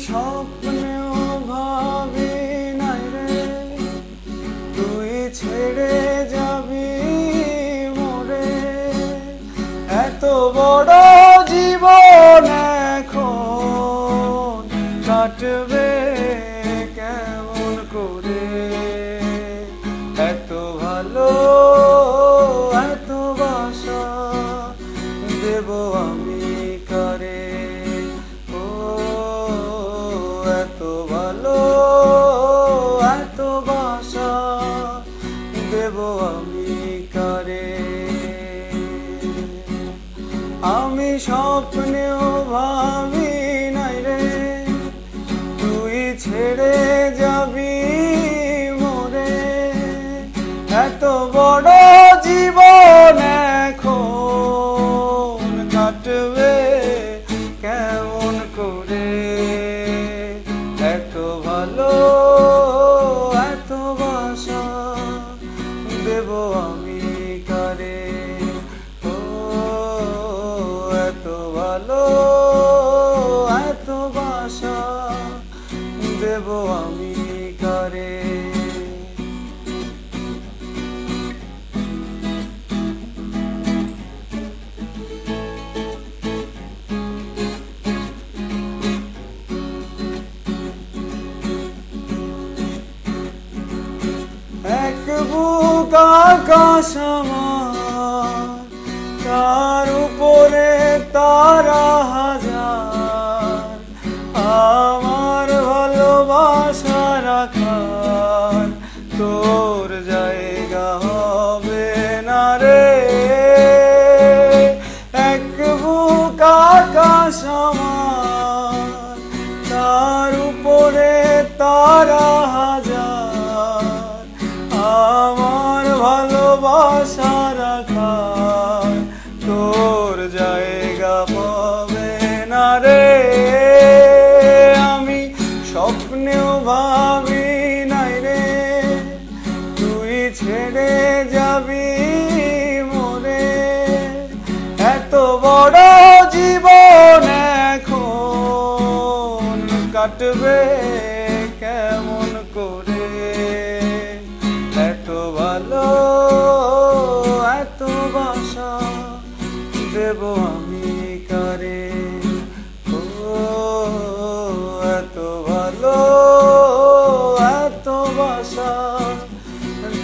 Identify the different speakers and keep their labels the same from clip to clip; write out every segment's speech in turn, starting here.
Speaker 1: স্বপ্নেও ভাবি নাই রে তুই ছেড়ে যাবি মোরে। এত বড় জীবন এখন কাটবে কেমন করে। এত ভালো এত বাসা দেব আমি কারে। ও এত ভালো এত বাসা দেব আমি কারে। আমি স্বপ্নেও ভাবি নাই রে তুই ছেড়ে যাবি মোরে। এত বড় জীবন এখন কাটবে কেমন করে। এত ভালো এত বাসা দেব আমি কারে। ও এত ভালো এত বাসা দেব আমি কারে। এক বুক আকাশ আমার তার উপরে তারা হাজার। আমার ভালোবাসা রাখার তোর জায়গা হবে না রে। এক বুক আকাশ আমার তার উপরে তারা হাজার। আমার ভালোবাসা রাখার তোর জায়গা পাবে না রে। আমি স্বপ্নেও ভাবি নাই রে তুই ছেড়ে যাবি মোরে। এত বড় জীবন এখন কাটবে কেমন করে। এত ভালো এত বাসা দেব আমি কারে। ও এত ভালো এত বাসা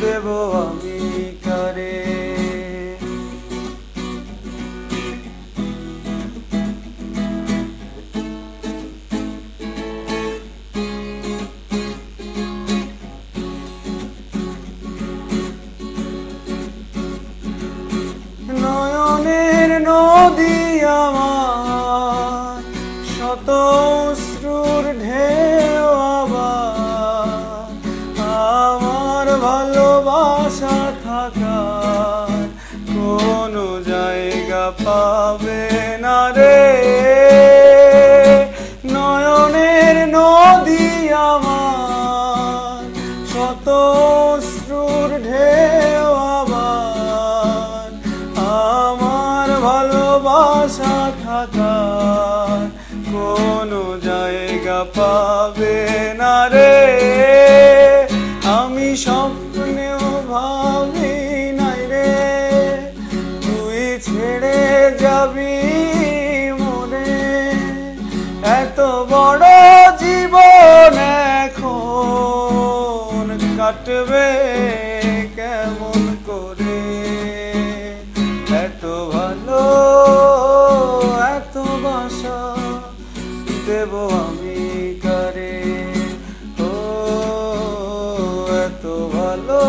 Speaker 1: দেব আমি কারে। নয়নের নদী আমার শত অশ্রুর ঢেউ আবার। আমার ভালোবাসা থাকার কোনো জায়গা পাবে না রে। নয়নের নদী আমার শত অশ্রুর ঢেউ আবার। আমার ভালোবাসা থাকার কোনো জায়গা পাবে না রে। আমি স্বপ্নেও ভাবি নাই রে তুই ছেড়ে যাবি মোরে। এত বড় জীবন এখন কাটবে কেমন করে। এত ভালো এত বাসা দেব আমি কারে। ও এত ভালো